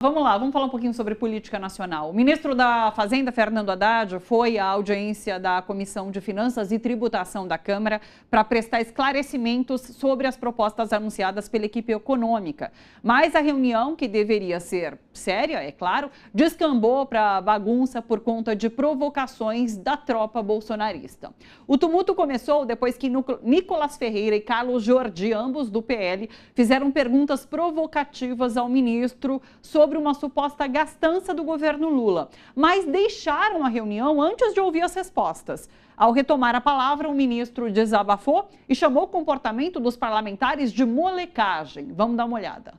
Vamos lá, vamos falar um pouquinho sobre política nacional. O ministro da Fazenda, Fernando Haddad, foi à audiência da Comissão de Finanças e Tributação da Câmara para prestar esclarecimentos sobre as propostas anunciadas pela equipe econômica. Mas a reunião, que deveria ser séria, é claro, descambou para bagunça por conta de provocações da tropa bolsonarista. O tumulto começou depois que Nicolas Ferreira e Carlos Jordi, ambos do PL, fizeram perguntas provocativas ao ministro sobre uma suposta gastança do governo Lula, mas deixaram a reunião antes de ouvir as respostas. Ao retomar a palavra, o ministro desabafou e chamou o comportamento dos parlamentares de molecagem. Vamos dar uma olhada.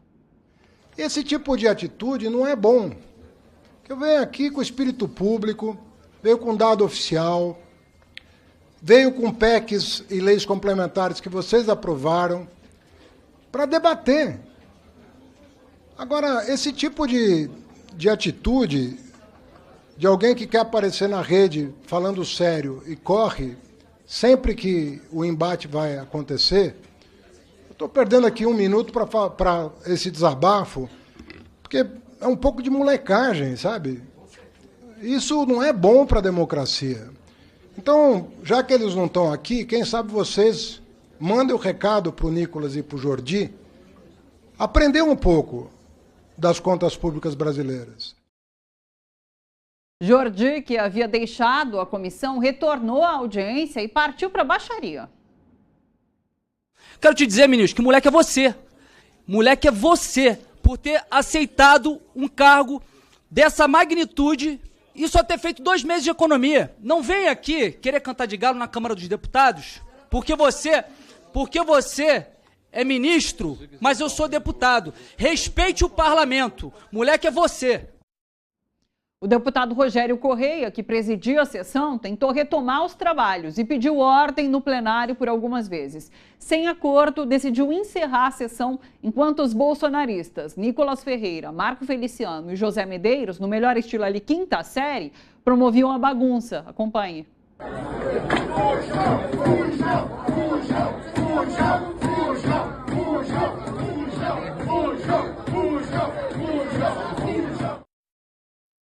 Esse tipo de atitude não é bom. Eu venho aqui com espírito público, veio com dado oficial, veio com PECs e leis complementares que vocês aprovaram para debater. Agora, esse tipo de atitude de alguém que quer aparecer na rede falando sério e corre sempre que o embate vai acontecer, eu estou perdendo aqui um minuto para esse desabafo, porque é um pouco de molecagem, sabe? Isso não é bom para a democracia. Então, já que eles não estão aqui, quem sabe vocês mandem o recado para o Nicolas e para o Jordi, aprender um pouco das contas públicas brasileiras. Jordi, que havia deixado a comissão, retornou à audiência e partiu para a baixaria. Quero te dizer, ministro, que moleque é você. Moleque é você, por ter aceitado um cargo dessa magnitude e só ter feito 2 meses de economia. Não vem aqui querer cantar de galo na Câmara dos Deputados, porque você é ministro, mas eu sou deputado. Respeite o parlamento. Moleque é você. O deputado Rogério Correia, que presidia a sessão, tentou retomar os trabalhos e pediu ordem no plenário por algumas vezes. Sem acordo, decidiu encerrar a sessão enquanto os bolsonaristas Nicolas Ferreira, Marco Feliciano e José Medeiros, no melhor estilo ali, quinta série, promoviam a bagunça. Acompanhe.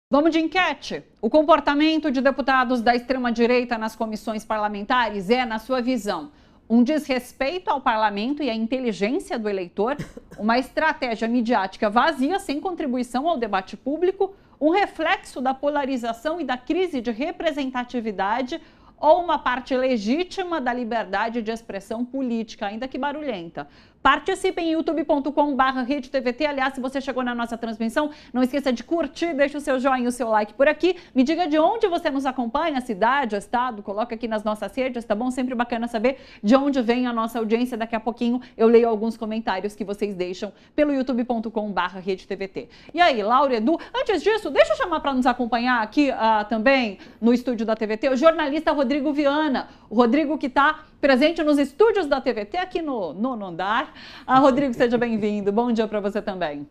Vamos de enquete. O comportamento de deputados da extrema-direita nas comissões parlamentares é, na sua visão, um desrespeito ao parlamento e à inteligência do eleitor, uma estratégia midiática vazia sem contribuição ao debate público, um reflexo da polarização e da crise de representatividade ou uma parte legítima da liberdade de expressão política, ainda que barulhenta. Participe em youtube.com/RedeTVT. Aliás, se você chegou na nossa transmissão, não esqueça de curtir, deixa o seu joinha e o seu like por aqui. Me diga de onde você nos acompanha, cidade, estado, coloca aqui nas nossas redes, tá bom? Sempre bacana saber de onde vem a nossa audiência. Daqui a pouquinho eu leio alguns comentários que vocês deixam pelo youtube.com/RedeTVT. E aí, Laura, Edu, antes disso, deixa eu chamar para nos acompanhar aqui também no estúdio da TVT o jornalista Rodrigo Viana. O Rodrigo que está presente nos estúdios da TVT aqui no nono andar. Rodrigo, seja bem-vindo. Bom dia para você também.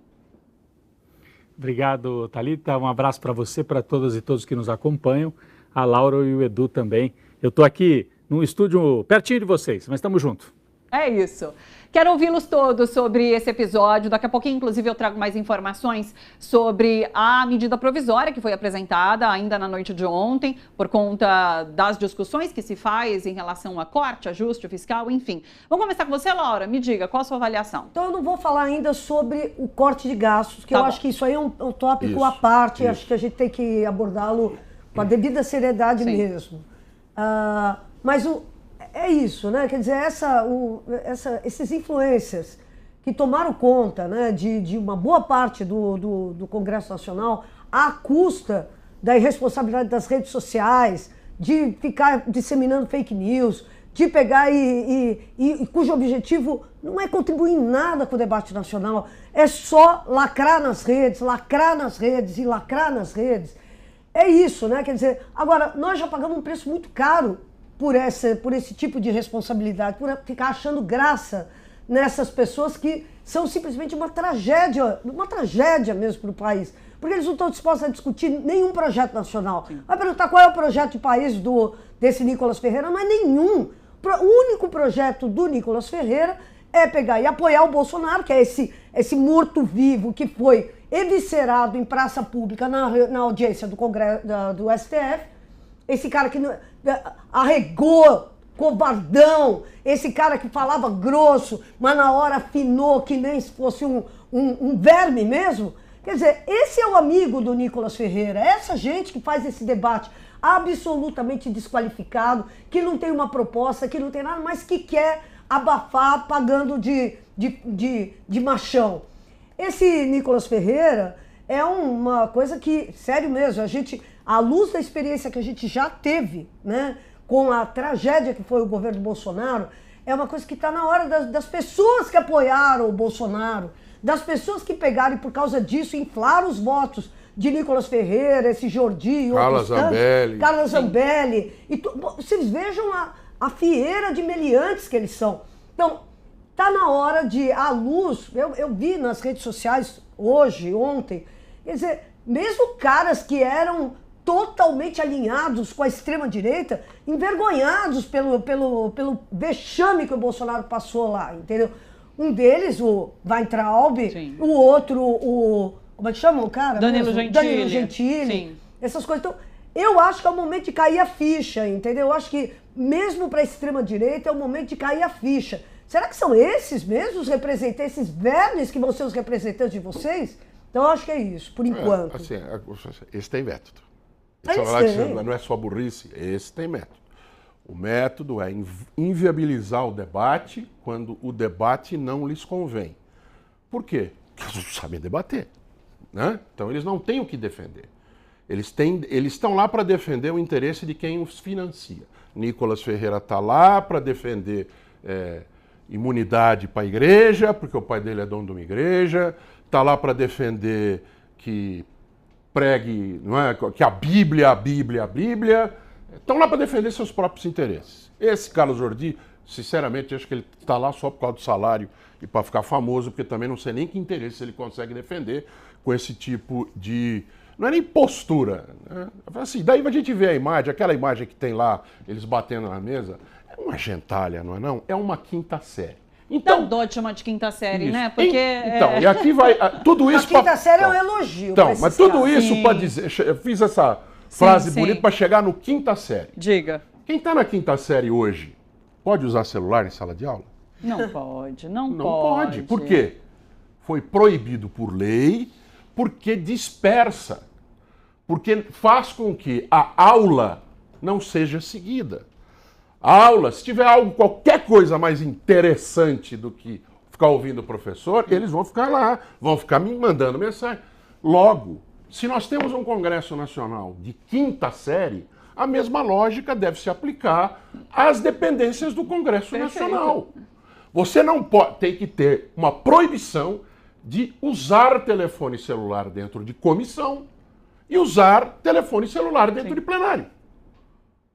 Obrigado, Thalita. Um abraço para você, para todas e todos que nos acompanham. A Laura e o Edu também. Eu estou aqui num estúdio pertinho de vocês, mas estamos juntos. É isso. Quero ouvi-los todos sobre esse episódio. Daqui a pouquinho, inclusive, eu trago mais informações sobre a medida provisória que foi apresentada ainda na noite de ontem, por conta das discussões que se faz em relação a corte, ajuste fiscal, enfim. Vamos começar com você, Laura. Me diga, qual a sua avaliação? Então, eu não vou falar ainda sobre o corte de gastos, que eu acho que isso aí é um tópico à parte. Acho que a gente tem que abordá-lo com a devida seriedade mesmo. Mas é isso, né? Quer dizer, esses influencers que tomaram conta, né, de uma boa parte do Congresso Nacional à custa da irresponsabilidade das redes sociais, de ficar disseminando fake news, de pegar e cujo objetivo não é contribuir em nada com o debate nacional, é só lacrar nas redes e lacrar nas redes. É isso, né? Quer dizer, agora, nós já pagamos um preço muito caro por esse tipo de responsabilidade, por ficar achando graça nessas pessoas que são simplesmente uma tragédia mesmo para o país, porque eles não estão dispostos a discutir nenhum projeto nacional. Vai perguntar qual é o projeto de país desse Nicolas Ferreira, não é nenhum. O único projeto do Nicolas Ferreira é pegar e apoiar o Bolsonaro, que é esse morto-vivo que foi eviscerado em praça pública na audiência do Congresso, do STF. Esse cara que arregou, covardão, esse cara que falava grosso, mas na hora afinou que nem se fosse um verme mesmo. Quer dizer, esse é o amigo do Nicolas Ferreira, essa gente que faz esse debate absolutamente desqualificado, que não tem uma proposta, que não tem nada, mas que quer abafar pagando de machão. Esse Nicolas Ferreira é uma coisa que, sério mesmo, à luz da experiência que a gente já teve, né, com a tragédia que foi o governo Bolsonaro, é uma coisa que está na hora das pessoas que apoiaram o Bolsonaro, das pessoas que pegaram e por causa disso inflaram os votos de Nicolas Ferreira, esse Jordi, Carla Zambelli. Vocês vejam a fieira de meliantes que eles são. Então, tá na hora à luz, eu vi nas redes sociais hoje, ontem, quer dizer, mesmo caras que eram totalmente alinhados com a extrema-direita, envergonhados pelo vexame que o Bolsonaro passou lá, entendeu? Um deles, o Weintraub, sim. O outro, como é que chama o cara? Danilo Gentili. Sim. Essas coisas. Então, eu acho que é o momento de cair a ficha, entendeu? Eu acho que, mesmo para a extrema-direita, é o momento de cair a ficha. Será que são esses mesmos representantes, esses vermes que vão ser os representantes de vocês? Então, eu acho que é isso, por enquanto. Esse tem método. Não é só burrice, esse tem método. O método é inviabilizar o debate quando o debate não lhes convém. Por quê? Porque eles não sabem debater, né? Então eles não têm o que defender. Eles estão lá para defender o interesse de quem os financia. Nicolas Ferreira está lá para defender imunidade para a igreja, porque o pai dele é dono de uma igreja, está lá para defender que pregue, não é? Que a Bíblia. Estão lá para defender seus próprios interesses. Esse Carlos Jordi, sinceramente, acho que ele está lá só por causa do salário e para ficar famoso, porque também não sei nem que interesse ele consegue defender com esse tipo de... Não é nem postura, né? Assim, daí a gente vê a imagem, aquela imagem que tem lá, eles batendo na mesa, é uma gentalha, não é não? É uma quinta série. Então, dó de chamar de quinta série, isso. Né? Porque... E aqui vai... Tudo isso... A quinta série é um elogio. Então, mas tudo isso para dizer... Eu fiz essa frase bonita para chegar no quinta série. Diga. Quem está na quinta série hoje pode usar celular em sala de aula? Não pode, não pode. Por quê? Foi proibido por lei, porque dispersa. Porque faz com que a aula não seja seguida. A aula, se tiver qualquer coisa mais interessante do que ficar ouvindo o professor, eles vão ficar lá, vão ficar me mandando mensagem. Logo, se nós temos um Congresso Nacional de quinta série, a mesma lógica deve se aplicar às dependências do Congresso Nacional. Você não pode, tem que ter uma proibição de usar telefone celular dentro de comissão e usar telefone celular dentro de plenário.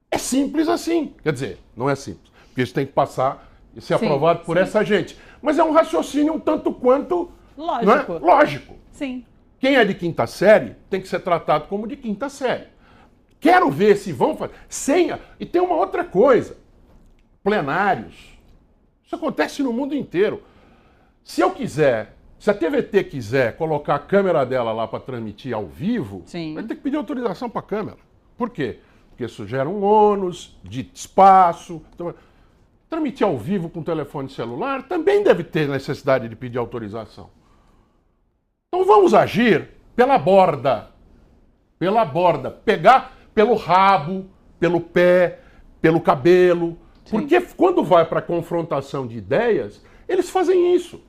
É simples assim. Quer dizer, não é simples, porque isso tem que passar e ser aprovado por essa gente. Mas é um raciocínio um tanto quanto lógico. Sim. Quem é de quinta série tem que ser tratado como de quinta série. Quero ver se vão fazer. E tem uma outra coisa. Plenários. Isso acontece no mundo inteiro. Se a TVT quiser colocar a câmera dela lá para transmitir ao vivo, vai ter que pedir autorização para a câmera. Por quê? Porque isso gera um ônus de espaço. Então, transmitir ao vivo com telefone celular também deve ter necessidade de pedir autorização. Então vamos agir pela borda. Pela borda. Pegar pelo rabo, pelo pé, pelo cabelo. Porque quando vai para a confrontação de ideias, eles fazem isso.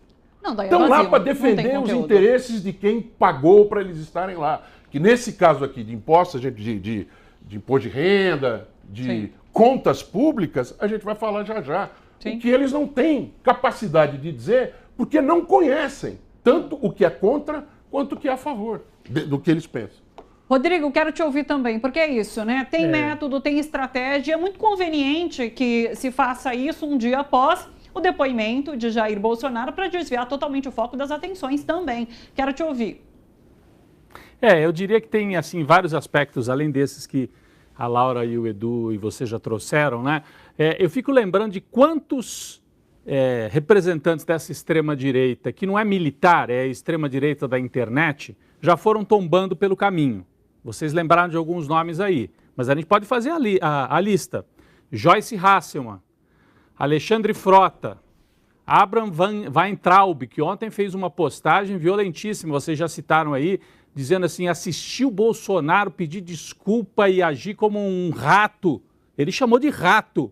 Estão lá para defender os interesses de quem pagou para eles estarem lá. Que nesse caso aqui de impostos, de imposto de renda, de contas públicas, a gente vai falar já. O que eles não têm capacidade de dizer, porque não conhecem tanto o que é contra quanto o que é a favor do que eles pensam. Rodrigo, quero te ouvir também, porque é isso, né? Tem método, tem estratégia, é muito conveniente que se faça isso um dia após o depoimento de Jair Bolsonaro para desviar totalmente o foco das atenções também. Quero te ouvir. Eu diria que tem, assim, vários aspectos, além desses que a Laura e o Edu e você já trouxeram, né? Eu fico lembrando de quantos representantes dessa extrema-direita, que não é militar, é a extrema-direita da internet, já foram tombando pelo caminho. Vocês lembraram de alguns nomes aí, mas a gente pode fazer a lista. Joyce Hasselman, Alexandre Frota, Abraham Weintraub, que ontem fez uma postagem violentíssima, vocês já citaram aí, dizendo assim, assistir o Bolsonaro pedir desculpa e agir como um rato. Ele chamou de rato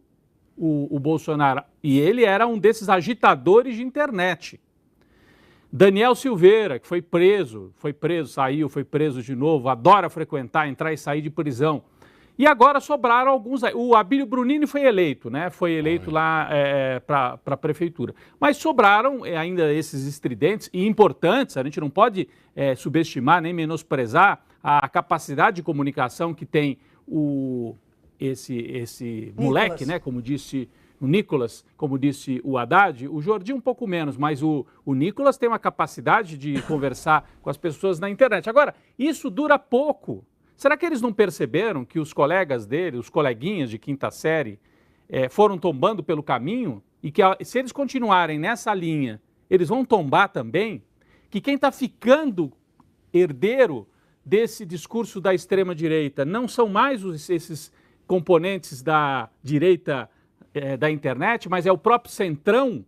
o Bolsonaro, e ele era um desses agitadores de internet. Daniel Silveira, que foi preso, saiu, foi preso de novo, adora frequentar, entrar e sair de prisão. E agora sobraram alguns. O Abílio Brunini foi eleito, né? Foi eleito lá para a prefeitura. Mas sobraram ainda esses estridentes e importantes, a gente não pode subestimar nem menosprezar a capacidade de comunicação que tem esse moleque, né? Como disse o Nicolas, como disse o Haddad, o Jordi um pouco menos, mas o Nicolas tem uma capacidade de conversar com as pessoas na internet. Agora, isso dura pouco. Será que eles não perceberam que os colegas dele, os coleguinhas de quinta série, foram tombando pelo caminho e que se eles continuarem nessa linha, eles vão tombar também? Que quem está ficando herdeiro desse discurso da extrema-direita não são mais esses componentes da direita da internet, mas é o próprio centrão.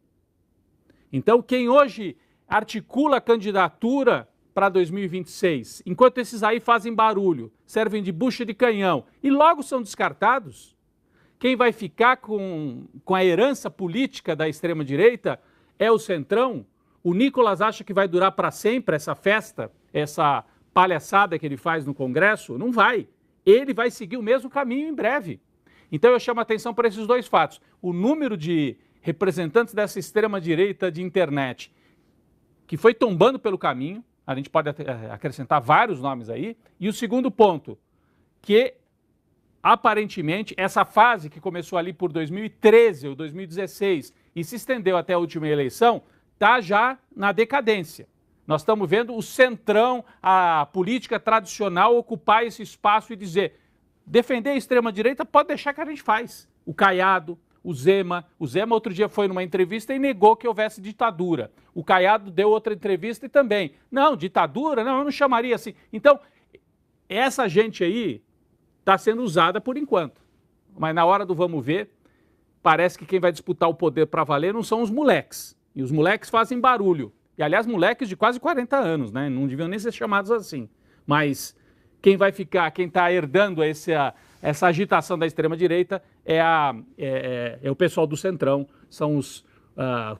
Então, quem hoje articula a candidatura para 2026, enquanto esses aí fazem barulho, servem de bucha de canhão e logo são descartados, quem vai ficar com a herança política da extrema-direita é o centrão. O Nicolas acha que vai durar para sempre essa festa, essa palhaçada que ele faz no Congresso? Não vai. Ele vai seguir o mesmo caminho em breve. Então eu chamo a atenção para esses dois fatos. O número de representantes dessa extrema-direita de internet que foi tombando pelo caminho, a gente pode acrescentar vários nomes aí. E o segundo ponto, que aparentemente essa fase que começou ali por 2013 ou 2016 e se estendeu até a última eleição, está já na decadência. Nós estamos vendo o centrão, a política tradicional ocupar esse espaço e dizer, defender a extrema-direita pode deixar que a gente faz. O Caiado, o Zema outro dia foi numa entrevista e negou que houvesse ditadura. O Caiado deu outra entrevista e também, não, ditadura, não, eu não chamaria assim. Então, essa gente aí está sendo usada por enquanto. Mas na hora do vamos ver, parece que quem vai disputar o poder para valer não são os moleques. E os moleques fazem barulho. E, aliás, moleques de quase 40 anos, né? Não deviam nem ser chamados assim. Mas quem vai ficar, quem está herdando essa agitação da extrema-direita é o pessoal do Centrão, são os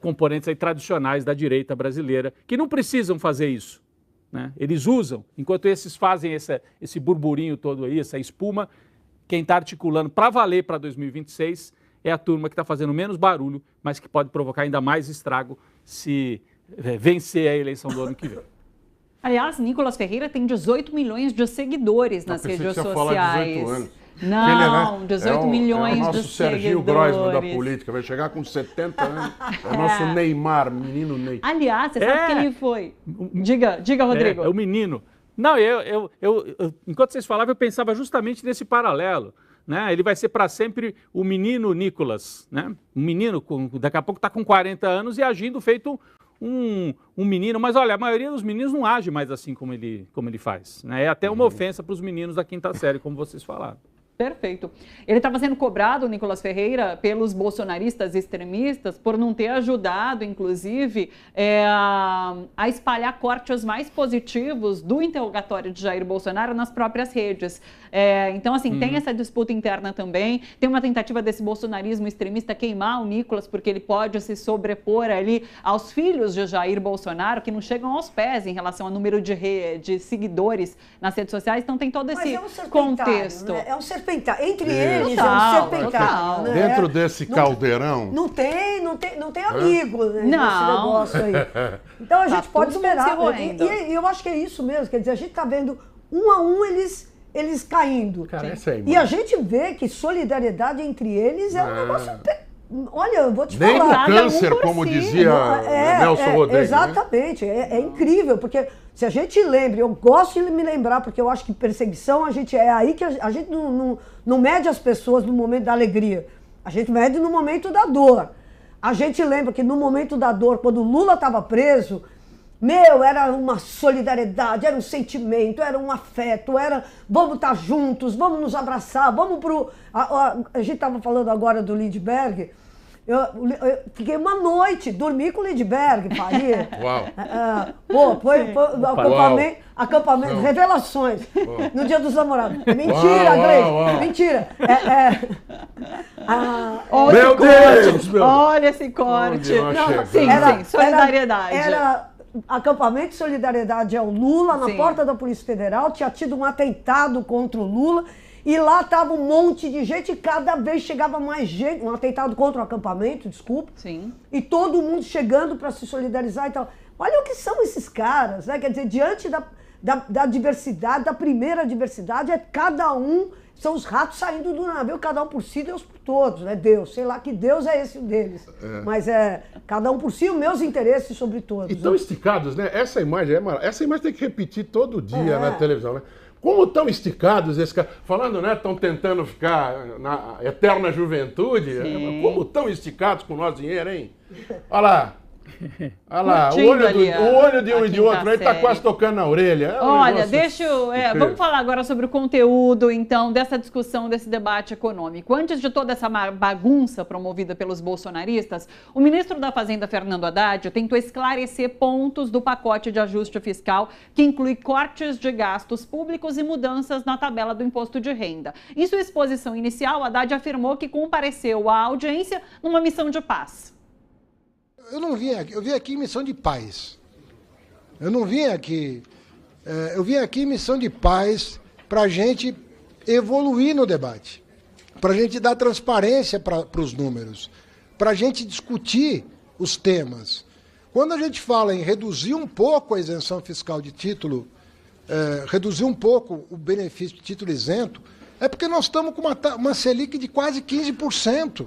componentes aí tradicionais da direita brasileira, que não precisam fazer isso, né? Eles usam, enquanto esses fazem esse burburinho todo aí, essa espuma, quem está articulando para valer para 2026 é a turma que está fazendo menos barulho, mas que pode provocar ainda mais estrago se vencer a eleição do ano que vem. Aliás, Nicolas Ferreira tem 18 milhões de seguidores nas redes sociais. 18 anos. Não, 18 milhões de seguidores. É o nosso Serginho Groisman da política, vai chegar com 70 anos. É o nosso Neymar, menino Ney. Aliás, você sabe que ele foi... Diga, Rodrigo. É o menino. Não, enquanto vocês falavam, eu pensava justamente nesse paralelo. Né? Ele vai ser para sempre o menino Nicolas. Né? Um menino, daqui a pouco está com 40 anos e agindo feito um menino. Mas olha, a maioria dos meninos não age mais assim como ele faz. Né? É até uma ofensa para os meninos da quinta série, como vocês falaram. Perfeito. Ele estava sendo cobrado, Nicolas Ferreira, pelos bolsonaristas extremistas por não ter ajudado, inclusive, a espalhar cortes mais positivos do interrogatório de Jair Bolsonaro nas próprias redes. Então, assim, tem essa disputa interna também. Tem uma tentativa desse bolsonarismo extremista queimar o Nicolas, porque ele pode se sobrepor ali aos filhos de Jair Bolsonaro, que não chegam aos pés em relação ao número de seguidores nas redes sociais. Então, tem todo esse contexto. Né? É um serpentário. Entre eles total, é um serpentário. Né? Dentro desse caldeirão. Não tem amigo nesse negócio aí. Então a gente pode esperar. E eu acho que é isso mesmo. Quer dizer, a gente está vendo um a um eles caindo. Cara, essa aí, e a gente vê que solidariedade entre eles é um negócio. Olha, eu vou te falar. Nem no câncer, como dizia Nelson Rodrigues. Exatamente. Né? É incrível, porque se a gente lembra, eu gosto de me lembrar, porque eu acho que perseguição, é aí que a gente não mede as pessoas no momento da alegria. A gente mede no momento da dor. A gente lembra que no momento da dor, quando o Lula estava preso, meu, era uma solidariedade, era um sentimento, era um afeto, era vamos estar juntos, vamos nos abraçar, vamos pro... A gente estava falando agora do Lindbergh, eu fiquei uma noite, dormi com o Lindbergh, Faria. Uau! Foi acampamento, revelações, no Dia dos Namorados. Mentira, Gleice, mentira. Meu Deus! Olha esse corte. Sim, solidariedade. Era acampamento de solidariedade ao Lula, na porta da Polícia Federal, tinha tido um atentado contra o Lula, e lá tava um monte de gente, e cada vez chegava mais gente, um atentado contra o acampamento, desculpa, e todo mundo chegando para se solidarizar e tal. Olha o que são esses caras, né? Quer dizer, diante da diversidade, da primeira diversidade, é cada um, são os ratos saindo do navio, cada um por si, Deus por todos, né? Deus, sei lá que Deus é esse deles. Mas é cada um por si, os meus interesses sobre todos. E tão esticados, né? Essa imagem tem que repetir todo dia na televisão, né? Como estão esticados esses caras? Falando, né? Estão tentando ficar na eterna juventude. Como estão esticados com o nosso dinheiro, hein? Olha lá. Olha lá, o olho de um e de outro, ele tá quase tocando na orelha. Olha, vamos falar agora sobre o conteúdo, então, dessa discussão, desse debate econômico. Antes de toda essa bagunça promovida pelos bolsonaristas, o ministro da Fazenda, Fernando Haddad, tentou esclarecer pontos do pacote de ajuste fiscal que inclui cortes de gastos públicos e mudanças na tabela do imposto de renda. Em sua exposição inicial, Haddad afirmou que compareceu à audiência numa missão de paz. Eu não vim aqui, eu vim aqui em missão de paz. Eu não vim aqui... eu vim aqui em missão de paz para a gente evoluir no debate, para a gente dar transparência para os números, para a gente discutir os temas. Quando a gente fala em reduzir um pouco a isenção fiscal de título, reduzir um pouco o benefício de título isento, é porque nós estamos com uma Selic de quase 15%.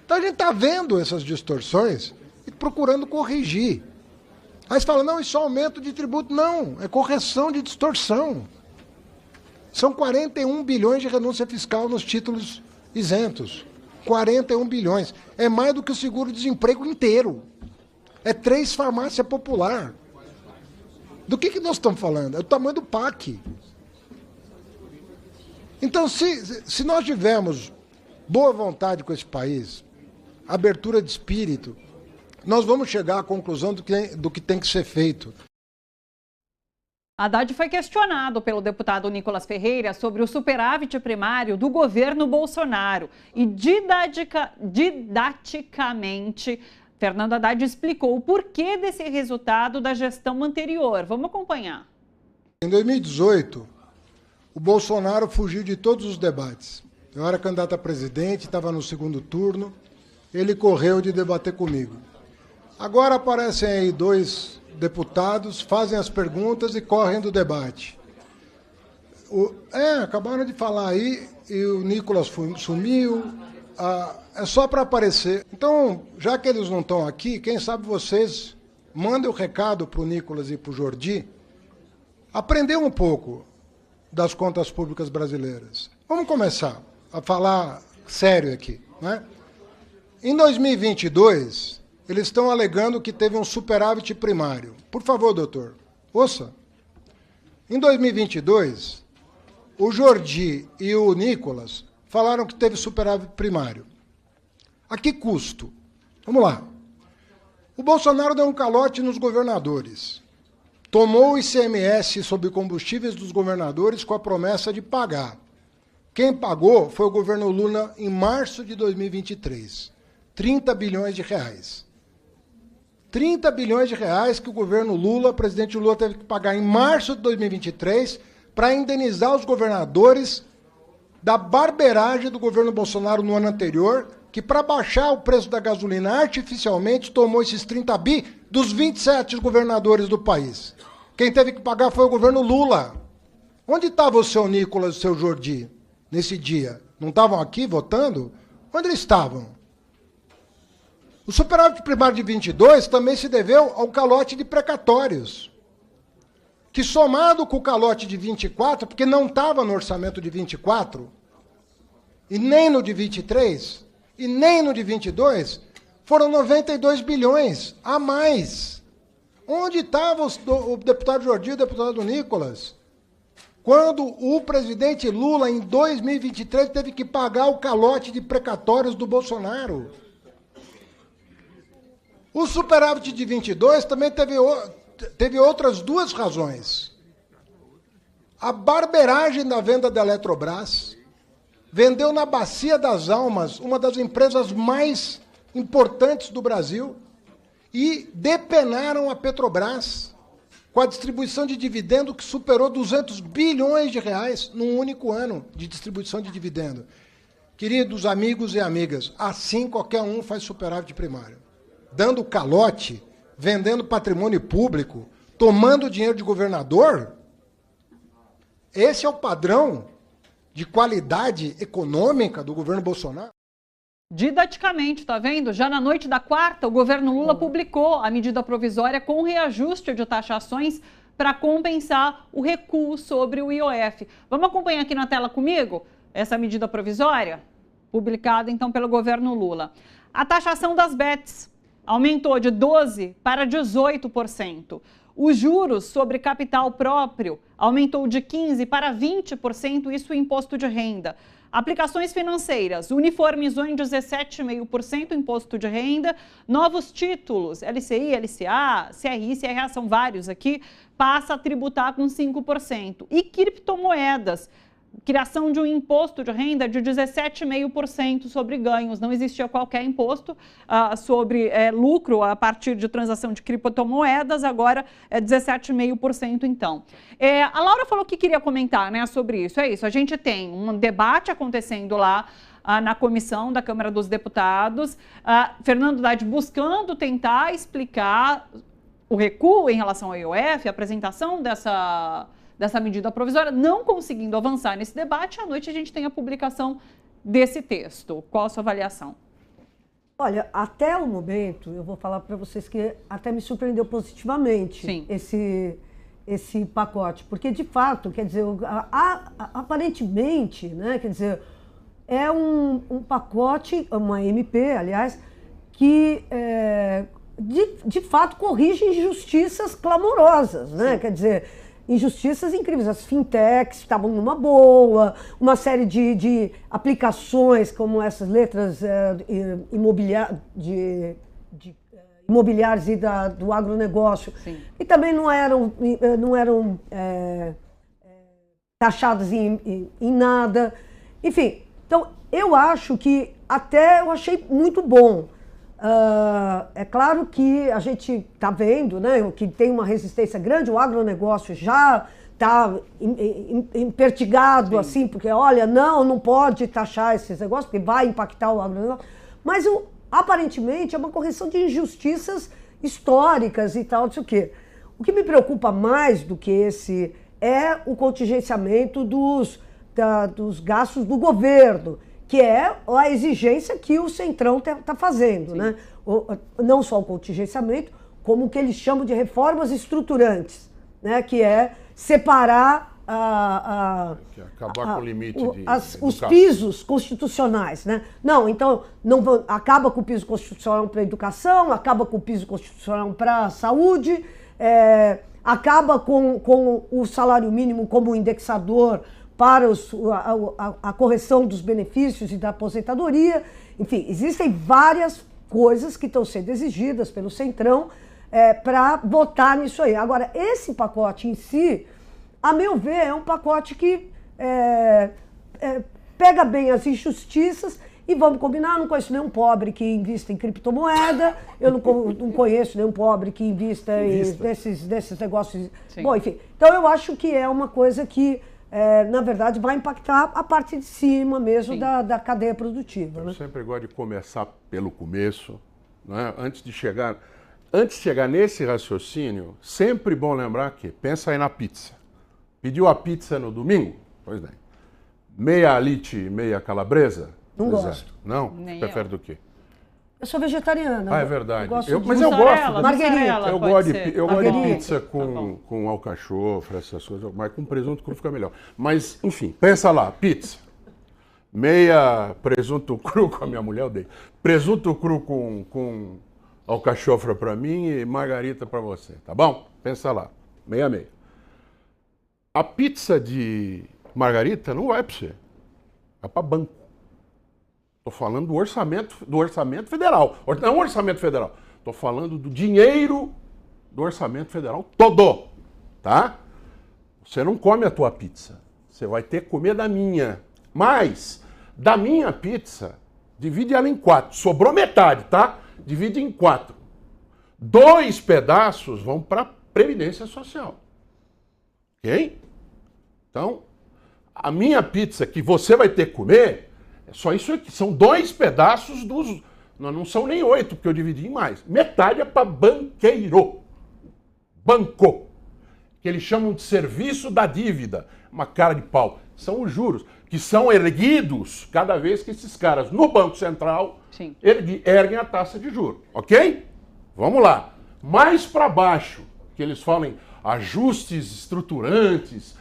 Então a gente está vendo essas distorções e procurando corrigir. Aí você fala, não, isso é aumento de tributo. Não, é correção de distorção. São 41 bilhões de renúncia fiscal nos títulos isentos. 41 bilhões. É mais do que o seguro-desemprego inteiro. É 3 farmácias popular. Do que nós estamos falando? É o tamanho do PAC. Então, se nós tivermos boa vontade com esse país, abertura de espírito, nós vamos chegar à conclusão do que tem que ser feito. Haddad foi questionado pelo deputado Nicolas Ferreira sobre o superávit primário do governo Bolsonaro. E didaticamente, Fernando Haddad explicou o porquê desse resultado da gestão anterior. Vamos acompanhar. Em 2018, o Bolsonaro fugiu de todos os debates. Eu era candidato a presidente, estava no segundo turno, ele correu de debater comigo. Agora aparecem aí 2 deputados, fazem as perguntas e correm do debate. Acabaram de falar aí e o Nicolas sumiu. É só para aparecer. Então, já que eles não estão aqui, quem sabe vocês mandem o recado para o Nicolas e para o Jordi aprender um pouco das contas públicas brasileiras. Vamos começar a falar sério aqui, né? Em 2022... eles estão alegando que teve um superávit primário. Por favor, doutor, ouça. Em 2022, o Jordi e o Nicolas falaram que teve superávit primário. A que custo? Vamos lá. O Bolsonaro deu um calote nos governadores. Tomou o ICMS sobre combustíveis dos governadores com a promessa de pagar. Quem pagou foi o governo Lula em março de 2023. 30 bilhões de reais. 30 bilhões de reais que o governo Lula, o presidente Lula, teve que pagar em março de 2023 para indenizar os governadores da barbeiragem do governo Bolsonaro no ano anterior, que para baixar o preço da gasolina artificialmente tomou esses 30 bi dos 27 governadores do país. Quem teve que pagar foi o governo Lula. Onde estava o seu Nicolas e o seu Jordi nesse dia? Não estavam aqui votando? Onde eles estavam? O superávit primário de 22 também se deveu ao calote de precatórios, que somado com o calote de 24, porque não estava no orçamento de 24, e nem no de 23, e nem no de 22, foram 92 bilhões a mais. Onde estava o deputado Jordi e o deputado Nicolas? Quando o presidente Lula, em 2023, teve que pagar o calote de precatórios do Bolsonaro. O superávit de 22 também teve outras duas razões. A barberagem da venda da Eletrobras vendeu na Bacia das Almas, uma das empresas mais importantes do Brasil, e depenaram a Petrobras com a distribuição de dividendo que superou 200 bilhões de reais num único ano de distribuição de dividendo. Queridos amigos e amigas, assim qualquer um faz superávit primário. Dando calote, vendendo patrimônio público, tomando dinheiro de governador, esse é o padrão de qualidade econômica do governo Bolsonaro. Didaticamente, tá vendo? Já na noite da quarta, o governo Lula publicou a medida provisória com reajuste de taxações para compensar o recuo sobre o IOF. Vamos acompanhar aqui na tela comigo essa medida provisória, publicada então pelo governo Lula. A taxação das bets aumentou de 12% para 18%. Os juros sobre capital próprio aumentou de 15% para 20%, isso o imposto de renda. Aplicações financeiras uniformizou em 17,5% o imposto de renda. Novos títulos, LCI, LCA, CRI, CRA, são vários aqui, passa a tributar com 5%. E criptomoedas, criação de um imposto de renda de 17,5% sobre ganhos. Não existia qualquer imposto sobre lucro a partir de transação de criptomoedas, agora é 17,5% então. A Laura falou que queria comentar, né, sobre isso. É isso, a gente tem um debate acontecendo lá na comissão da Câmara dos Deputados, Fernando Haddad buscando tentar explicar o recuo em relação ao IOF, a apresentação dessa medida provisória, não conseguindo avançar nesse debate. À noite a gente tem a publicação desse texto. Qual a sua avaliação? Olha, até o momento, eu vou falar para vocês que até me surpreendeu positivamente esse pacote, porque de fato, quer dizer, aparentemente, né, quer dizer, é um pacote, uma MP, aliás, que de fato corrige injustiças clamorosas, né, quer dizer, injustiças incríveis. As fintechs estavam numa boa, uma série de aplicações como essas letras imobiliárias e do agronegócio, e também não eram taxadas em nada. Enfim, então eu acho que eu achei muito bom. É claro que a gente está vendo, né, que tem uma resistência grande, o agronegócio já está impertigado, assim, porque, olha, não pode taxar esses negócios, porque vai impactar o agronegócio, mas aparentemente é uma correção de injustiças históricas e tal, não sei o quê. O que me preocupa mais do que esse é o contingenciamento dos gastos do governo, que é a exigência que o Centrão está fazendo, né? Não só o contingenciamento, como o que eles chamam de reformas estruturantes, né? Que é separar acabar com o limite os pisos constitucionais, né? Então acaba com o piso constitucional para a educação, acaba com o piso constitucional para a saúde, acaba com o salário mínimo como indexador para a correção dos benefícios e da aposentadoria. Enfim, existem várias coisas que estão sendo exigidas pelo Centrão para votar nisso aí. Agora, esse pacote em si, a meu ver, é um pacote que pega bem as injustiças. E vamos combinar, não conheço nenhum pobre que invista em criptomoeda, eu não conheço nenhum pobre que invista nesses negócios. Sim. Bom, enfim, então eu acho que é uma coisa que na verdade, vai impactar a parte de cima mesmo da cadeia produtiva. Eu né? sempre gosto de começar pelo começo, né? Antes de chegar nesse raciocínio, sempre bom lembrar que, pensa aí na pizza. Pediu a pizza no domingo? Pois bem. Meia alite, meia calabresa? Não gosto. Não? Nem Prefere eu. do quê? Eu sou vegetariana. É verdade. Mas eu gosto. Marguerita. Eu gosto de pizza com alcachofra, essas coisas, mas com presunto cru fica melhor. Mas, enfim, pensa lá, pizza. meia presunto cru com a minha mulher, eu dei. Presunto cru com alcachofra para mim e margarita para você, tá bom? Pensa lá, meia. A pizza de margarita não vai para você, vai para banco. Estou falando do orçamento federal, não orçamento federal. Estou falando do dinheiro do orçamento federal todo, tá? Você não come a tua pizza, você vai ter que comer da minha. Mas, da minha pizza, divide ela em 4. Sobrou metade, tá? Divide em 4. 2 pedaços vão para a Previdência Social. Ok? Então, a minha pizza que você vai ter que comer, é só isso aqui. São 2 pedaços dos... Não são nem 8, porque eu dividi em mais. Metade é para banqueiro. Banco. Que eles chamam de serviço da dívida. Uma cara de pau. São os juros, que são erguidos cada vez que esses caras no Banco Central erguem a taxa de juros. Ok? Vamos lá. Mais para baixo, que eles falam em ajustes estruturantes.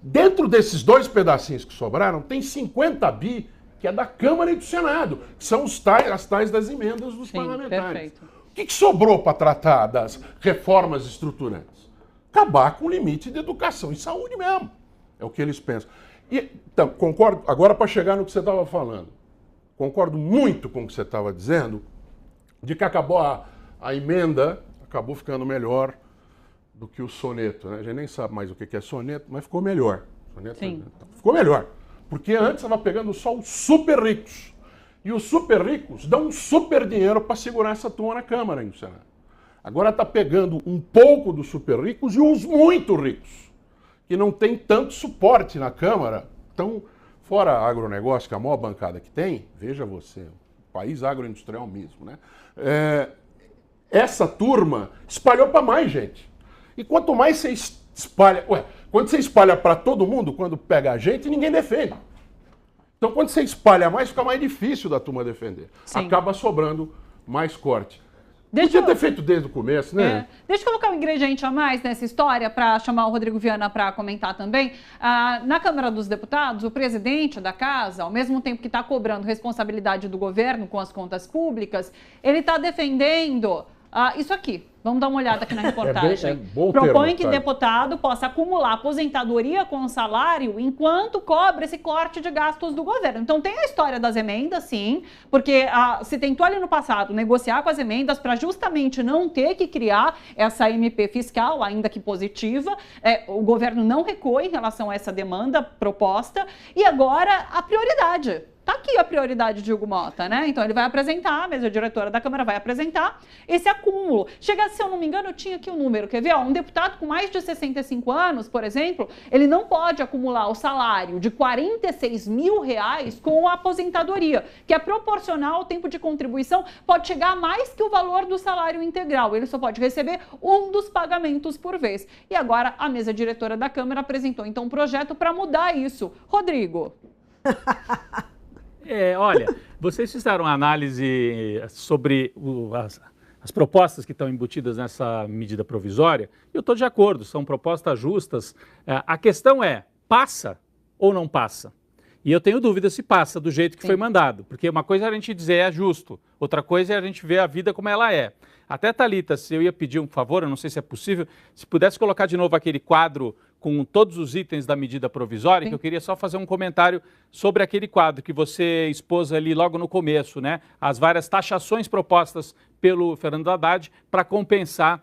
Dentro desses 2 pedacinhos que sobraram, tem 50 bi que é da Câmara e do Senado, que são as tais das emendas dos parlamentares. Perfeito. O que sobrou para tratar das reformas estruturantes? Acabar com o limite de educação e saúde mesmo. É o que eles pensam. E, então, concordo, agora para chegar no que você estava falando, concordo muito com o que você estava dizendo, de que acabou a emenda, acabou ficando melhor do que o soneto. Né? A gente nem sabe mais o que é soneto, mas ficou melhor. Soneto, sim. Ficou melhor. Porque antes estava pegando só os super ricos. E os super ricos dão um super dinheiro para segurar essa turma na Câmara e no Senado. Agora está pegando um pouco dos super ricos e uns muito ricos, que não tem tanto suporte na Câmara. Então, fora agronegócio, que é a maior bancada que tem, veja você, país agroindustrial mesmo, né? Essa turma espalhou para mais gente. E quanto mais você espalha... quando você espalha para todo mundo, quando pega a gente, ninguém defende. Então, quando você espalha mais, fica mais difícil da turma defender. Sim. Acaba sobrando mais corte. Podia ter feito desde o começo, né? Deixa eu colocar um ingrediente a mais nessa história para chamar o Rodrigo Viana para comentar também. Na Câmara dos Deputados, o presidente da casa, ao mesmo tempo que está cobrando responsabilidade do governo com as contas públicas, ele está defendendo isso aqui. Vamos dar uma olhada aqui na reportagem. Propõe que deputado possa acumular aposentadoria com salário enquanto cobra esse corte de gastos do governo. Então tem a história das emendas, sim, porque se tentou ali no passado negociar com as emendas para justamente não ter que criar essa MP fiscal, ainda que positiva. O governo não recuou em relação a essa demanda proposta. E agora a prioridade. Está aqui a prioridade de Hugo Mota, né? Então ele vai apresentar, a mesa diretora da Câmara vai apresentar esse acúmulo. Chega, se eu não me engano, eu tinha aqui o número, quer ver? Um deputado com mais de 65 anos, por exemplo, ele não pode acumular o salário de R$46 mil com a aposentadoria, que é proporcional ao tempo de contribuição, pode chegar a mais que o valor do salário integral. Ele só pode receber um dos pagamentos por vez. E agora a mesa diretora da Câmara apresentou então um projeto para mudar isso. Rodrigo. Olha, vocês fizeram uma análise sobre as propostas que estão embutidas nessa medida provisória, e eu estou de acordo, são propostas justas. A questão é, passa ou não passa? E eu tenho dúvida se passa do jeito que foi mandado, porque uma coisa é a gente dizer é justo, outra coisa é a gente ver a vida como ela é. Até, Thalita, se eu ia pedir um favor, eu não sei se é possível, se pudesse colocar de novo aquele quadro com todos os itens da medida provisória, que eu queria só fazer um comentário sobre aquele quadro que você expôs ali logo no começo, né? As várias taxações propostas pelo Fernando Haddad para compensar,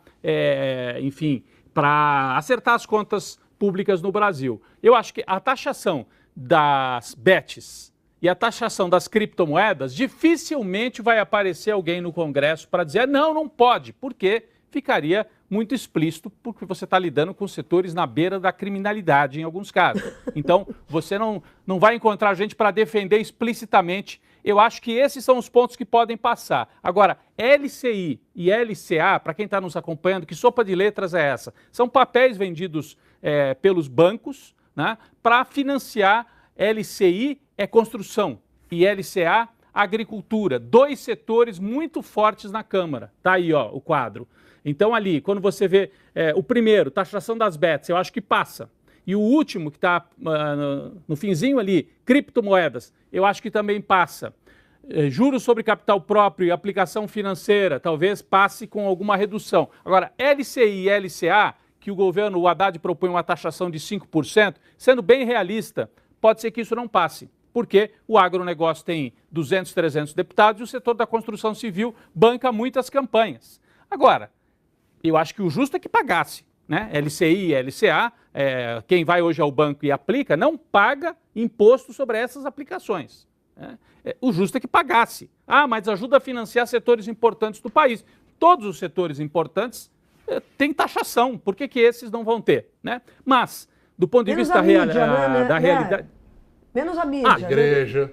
enfim, para acertar as contas públicas no Brasil. Eu acho que a taxação das bets e a taxação das criptomoedas, dificilmente vai aparecer alguém no Congresso para dizer não pode, porque ficaria muito explícito, porque você está lidando com setores na beira da criminalidade em alguns casos. Então, você não vai encontrar gente para defender explicitamente. Eu acho que esses são os pontos que podem passar. Agora, LCI e LCA, para quem está nos acompanhando, que sopa de letras é essa? São papéis vendidos pelos bancos, né, para financiar. LCI é construção e LCA, agricultura. 2 setores muito fortes na Câmara. Está aí, ó, o quadro. Então ali, quando você vê o primeiro, taxação das bets, eu acho que passa. E o último, que está no finzinho ali, criptomoedas, eu acho que também passa. Juros sobre capital próprio e aplicação financeira, talvez passe com alguma redução. Agora, LCI e LCA, que o Haddad propõe uma taxação de 5%, sendo bem realista, pode ser que isso não passe, porque o agronegócio tem 200, 300 deputados e o setor da construção civil banca muitas campanhas. Agora, eu acho que o justo é que pagasse, né? LCI e LCA, quem vai hoje ao banco e aplica, não paga imposto sobre essas aplicações. O justo é que pagasse. Mas ajuda a financiar setores importantes do país. Todos os setores importantes têm taxação. Por que esses não vão ter? Né? Mas, do ponto de vista da realidade... Menos a mídia. A igreja.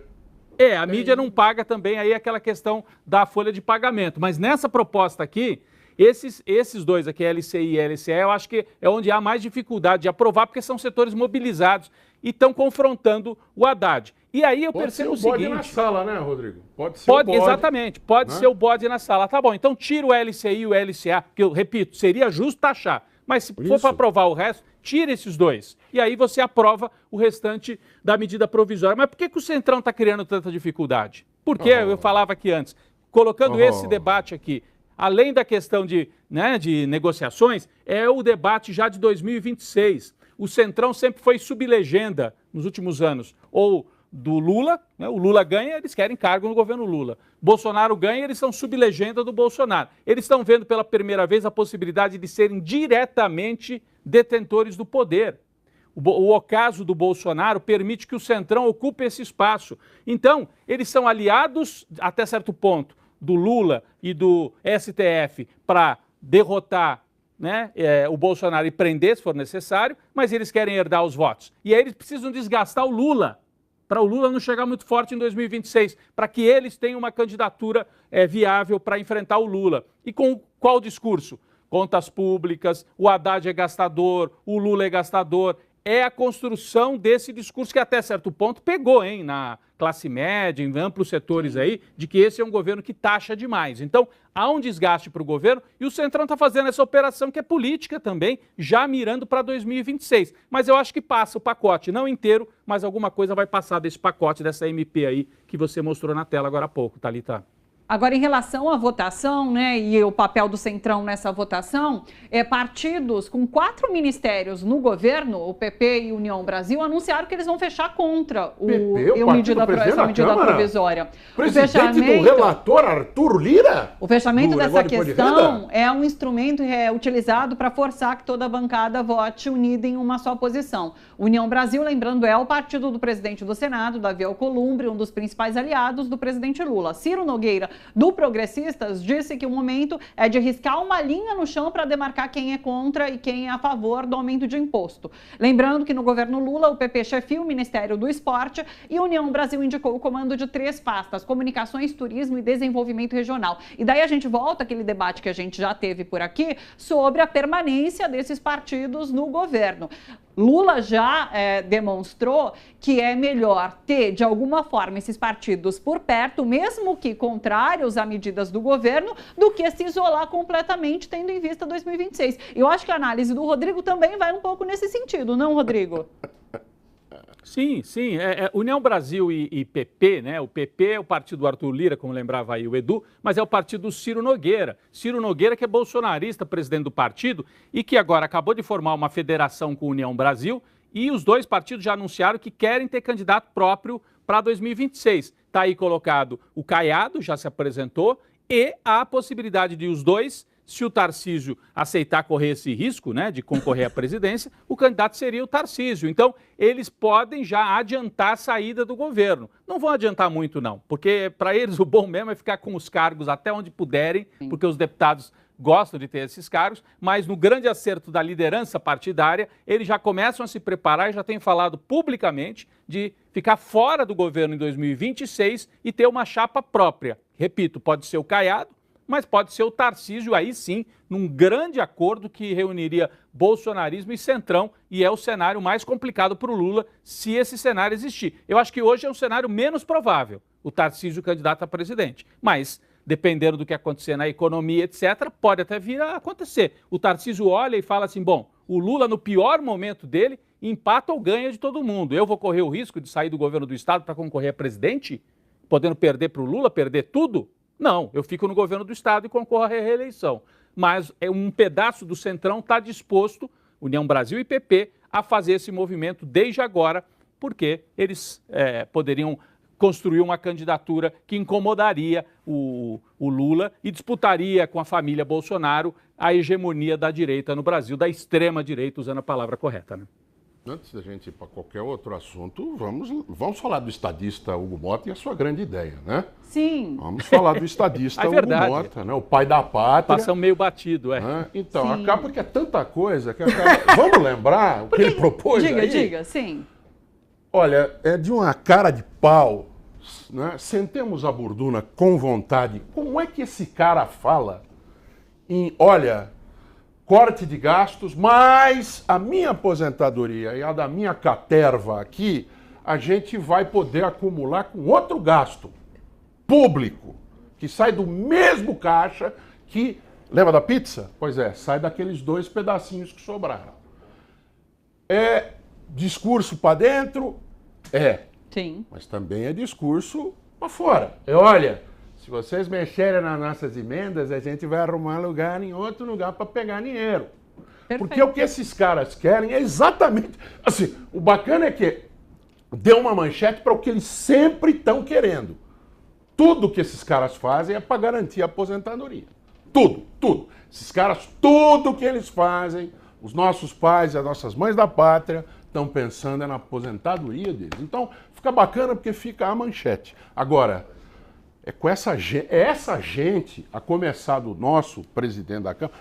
A mídia não paga também aí aquela questão da folha de pagamento. Mas nessa proposta aqui, esses dois aqui, LCI e LCE, eu acho que é onde há mais dificuldade de aprovar, porque são setores mobilizados e estão confrontando o Haddad. E aí eu percebo o seguinte... Pode ser o bode na sala, né, Rodrigo? Pode ser o bode. Exatamente, pode ser o bode na sala. Tá bom, então tira o LCI e o LCA, que eu repito, seria justo taxar. Mas se for para aprovar o resto, tira esses dois. E aí você aprova o restante da medida provisória. Mas por que o Centrão está criando tanta dificuldade? Porque eu falava aqui antes, colocando esse debate aqui, além da questão de negociações, é o debate já de 2026. O Centrão sempre foi sublegenda nos últimos anos, ou do Lula, né? O Lula ganha, eles querem cargo no governo Lula. Bolsonaro ganha, eles são sublegenda do Bolsonaro. Eles estão vendo pela primeira vez a possibilidade de serem diretamente detentores do poder. O ocaso do Bolsonaro permite que o Centrão ocupe esse espaço. Então, eles são aliados, até certo ponto, do Lula e do STF para derrotar o Bolsonaro e prender, se for necessário, mas eles querem herdar os votos. E aí eles precisam desgastar o Lula, para o Lula não chegar muito forte em 2026, para que eles tenham uma candidatura viável para enfrentar o Lula. E com qual discurso? Contas públicas, o Haddad é gastador, o Lula é gastador. É a construção desse discurso que até certo ponto pegou, na classe média, em amplos setores aí, de que esse é um governo que taxa demais. Então, há um desgaste para o governo e o Centrão está fazendo essa operação que é política também, já mirando para 2026. Mas eu acho que passa o pacote, não inteiro, mas alguma coisa vai passar desse pacote, dessa MP aí que você mostrou na tela agora há pouco, Thalita. Agora, em relação à votação, e o papel do Centrão nessa votação, partidos com 4 ministérios no governo, o PP e União Brasil, anunciaram que eles vão fechar contra essa medida provisória. Presidente do relator Arthur Lira? O fechamento dessa questão é um instrumento utilizado para forçar que toda a bancada vote unida em uma só posição. União Brasil, lembrando, é o partido do presidente do Senado, Davi Alcolumbre, um dos principais aliados do presidente Lula. Ciro Nogueira, do Progressistas, disse que o momento é de riscar uma linha no chão para demarcar quem é contra e quem é a favor do aumento de imposto. Lembrando que no governo Lula, o PP chefia o Ministério do Esporte e a União Brasil indicou o comando de 3 pastas: comunicações, turismo e desenvolvimento regional. E daí a gente volta àquele debate que a gente já teve por aqui sobre a permanência desses partidos no governo. Lula já demonstrou que é melhor ter, de alguma forma, esses partidos por perto, mesmo que contrários a medidas do governo, do que se isolar completamente, tendo em vista 2026. Eu acho que a análise do Rodrigo também vai um pouco nesse sentido, não, Rodrigo? Sim. União Brasil e PP, O PP é o partido do Arthur Lira, como lembrava aí o Edu, mas é o partido do Ciro Nogueira. Ciro Nogueira, que é bolsonarista, presidente do partido, e que agora acabou de formar uma federação com a União Brasil, e os dois partidos já anunciaram que querem ter candidato próprio para 2026. Está aí colocado o Caiado, já se apresentou, e há a possibilidade de os dois, se o Tarcísio aceitar correr esse risco, de concorrer à presidência, o candidato seria o Tarcísio. Então, eles podem já adiantar a saída do governo. Não vão adiantar muito, não, porque para eles o bom mesmo é ficar com os cargos até onde puderem, porque os deputados gostam de ter esses cargos, mas no grande acerto da liderança partidária, eles já começam a se preparar e já têm falado publicamente de ficar fora do governo em 2026 e ter uma chapa própria. Repito, pode ser o Caiado, mas pode ser o Tarcísio, aí sim, num grande acordo que reuniria bolsonarismo e centrão, e é o cenário mais complicado para o Lula, se esse cenário existir. Eu acho que hoje é um cenário menos provável, o Tarcísio candidato a presidente, mas dependendo do que acontecer na economia, etc., pode até vir a acontecer. O Tarcísio olha e fala assim, bom, o Lula no pior momento dele, empata ou ganha de todo mundo. Eu vou correr o risco de sair do governo do Estado para concorrer a presidente, podendo perder para o Lula, perder tudo? Não, eu fico no governo do Estado e concorro à reeleição. Mas um pedaço do Centrão está disposto, União Brasil e PP, a fazer esse movimento desde agora, porque eles poderiam construir uma candidatura que incomodaria o Lula e disputaria com a família Bolsonaro a hegemonia da direita no Brasil, da extrema-direita, usando a palavra correta, né? Antes da gente ir para qualquer outro assunto, vamos falar do estadista Hugo Mota e a sua grande ideia, né? Sim. Vamos falar do estadista Hugo Mota, né? O pai da pátria. Passam meio batido, né? Então, sim, acaba que é tanta coisa que acaba... Vamos lembrar o que ele propôs aí? Diga, sim. Olha, é de uma cara de pau, né? Sentemos a burduna com vontade. Como é que esse cara fala em, olha, corte de gastos, mas a minha aposentadoria e a da minha caterva aqui, a gente vai poder acumular com outro gasto público, que sai do mesmo caixa que... Lembra da pizza? Pois é, sai daqueles 2 pedacinhos que sobraram. É discurso para dentro? É. Sim. Mas também é discurso para fora. Olha, se vocês mexerem nas nossas emendas, a gente vai arrumar lugar em outro lugar para pegar dinheiro. Perfeito. Porque o que esses caras querem é exatamente... Assim, o bacana é que deu uma manchete para o que eles sempre estão querendo. Tudo que esses caras fazem é para garantir a aposentadoria. Tudo. Esses caras, tudo que eles fazem, os nossos pais e as nossas mães da pátria estão pensando na aposentadoria deles. Então, fica bacana porque fica a manchete. Agora, é com essa gente, a começar do nosso presidente da Câmara,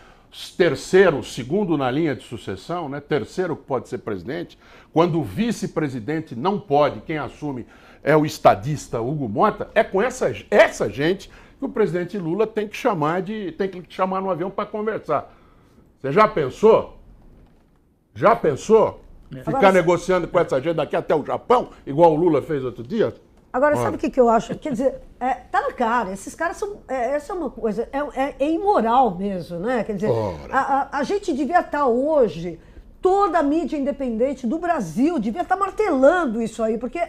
segundo na linha de sucessão, né? Terceiro que pode ser presidente, quando o vice-presidente não pode, quem assume é o estadista Hugo Mota, é com essa gente que o presidente Lula tem que chamar no avião para conversar. Você já pensou? Ficar agora, negociando com essa gente daqui até o Japão, igual o Lula fez outro dia? Agora, sabe o que eu acho? Quer dizer, tá na cara, esses caras são... essa é uma coisa, é imoral mesmo, né? Quer dizer, a gente devia estar hoje, toda a mídia independente do Brasil devia estar martelando isso aí, porque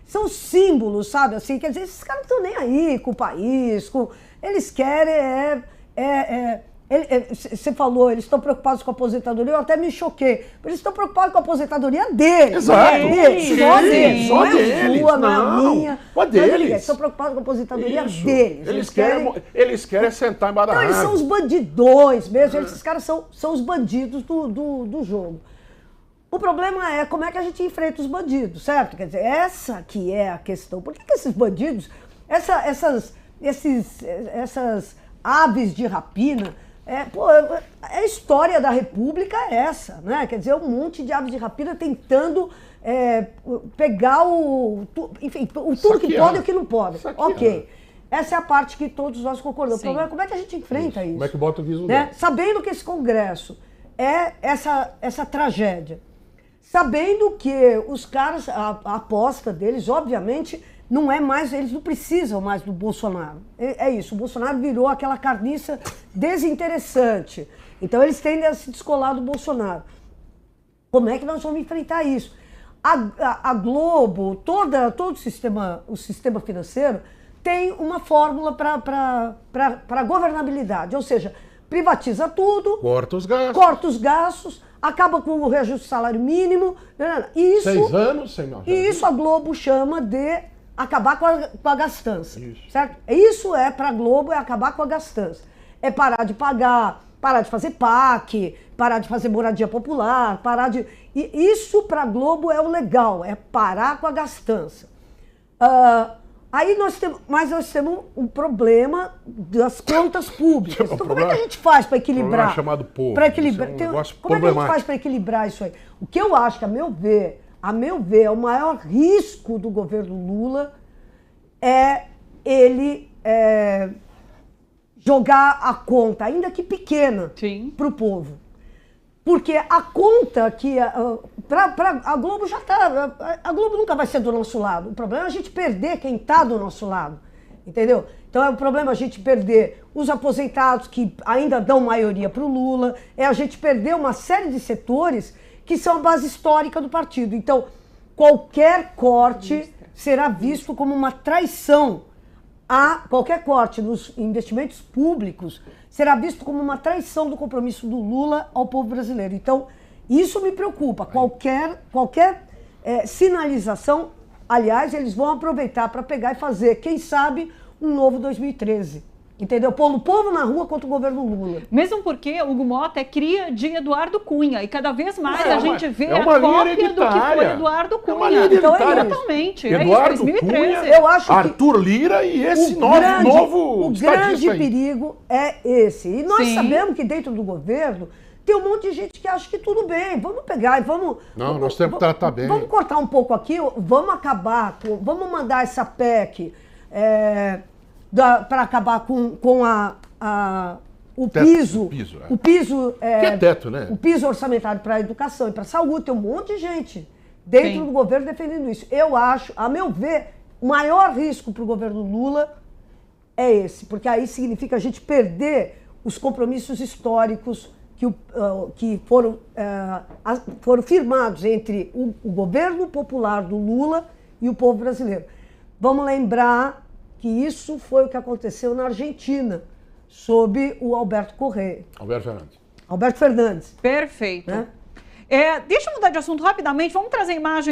são símbolos, sabe? Assim, quer dizer, esses caras não estão nem aí com o país, eles querem... Você falou, eles estão preocupados com a aposentadoria, eu até me choquei. Eles estão preocupados com a aposentadoria deles. Exato. Só deles. Não é a sua, não é a minha. Só deles. Eles estão preocupados com a aposentadoria deles. Eles querem sentar embaixo da árvore. Eles são os bandidões mesmo. Esses caras são os bandidos do jogo. O problema é como é que a gente enfrenta os bandidos, certo? Quer dizer, essa que é a questão. Por que esses bandidos, essas aves de rapina... a história da República é essa, né? Quer dizer, um monte de aves de rapina tentando pegar enfim, tudo que pode e o que não pode. Ok. Essa é a parte que todos nós concordamos. O problema é como é que a gente enfrenta isso? Como é que bota o viso né? Sabendo que esse Congresso é essa tragédia. Sabendo que os caras, a aposta deles, obviamente... Não é mais, eles não precisam mais do Bolsonaro. É isso, o Bolsonaro virou aquela carniça desinteressante. Então eles tendem a se descolar do Bolsonaro. Como é que nós vamos enfrentar isso? A Globo, todo o sistema financeiro tem uma fórmula para governabilidade, ou seja, privatiza tudo, corta os gastos, acaba com o reajuste do salário mínimo. Isso, 6 anos sem nós. E isso a Globo chama de acabar com a gastança, certo? Isso para a Globo, é acabar com a gastança. É parar de pagar, parar de fazer PAC, parar de fazer moradia popular, E isso para a Globo é o legal, é parar com a gastança. Aí nós temos um problema das contas públicas. Então como é que a gente faz para equilibrar? Um problema chamado povo. Como é que a gente faz para equilibrar isso aí? O que eu acho que, a meu ver, o maior risco do governo Lula é ele jogar a conta, ainda que pequena, para o povo. Porque a conta que... a Globo já está... A Globo nunca vai ser do nosso lado. O problema é a gente perder quem está do nosso lado. Entendeu? Então é um problema a gente perder os aposentados que ainda dão maioria para o Lula, é a gente perder uma série de setores que são a base histórica do partido. Então, qualquer corte será visto como uma traição. Qualquer corte nos investimentos públicos será visto como uma traição do compromisso do Lula ao povo brasileiro. Então, isso me preocupa. Qualquer sinalização, aliás, eles vão aproveitar para pegar e fazer, quem sabe, um novo 2013. Entendeu? Pondo o povo na rua contra o governo Lula. Mesmo porque Hugo Mota é cria de Eduardo Cunha. E cada vez mais a gente vê a uma cópia do que foi hereditária. Eduardo É uma Cunha. linha Então, hereditária. exatamente. Eduardo é isso, 2013. Cunha, Eu acho que Arthur Lira e esse novo O estadista grande aí. perigo é esse. E nós Sim. sabemos que dentro do governo tem um monte de gente que acha que tudo bem. Vamos pegar e vamos... Não, nós temos que tratar bem. Vamos cortar um pouco aqui, vamos acabar, vamos mandar essa PEC para acabar com o Teto, piso. o piso, que é teto, né? O piso orçamentário para a educação e para a saúde. Tem um monte de gente dentro Sim. do governo defendendo isso. Eu acho, a meu ver, o maior risco para o governo Lula é esse, porque aí significa a gente perder os compromissos históricos que foram firmados entre o governo popular do Lula e o povo brasileiro. Vamos lembrar que isso foi o que aconteceu na Argentina, sob o Alberto Correa. Alberto Fernandes. Fernandes. Perfeito. Né? Deixa eu mudar de assunto rapidamente. Vamos trazer imagem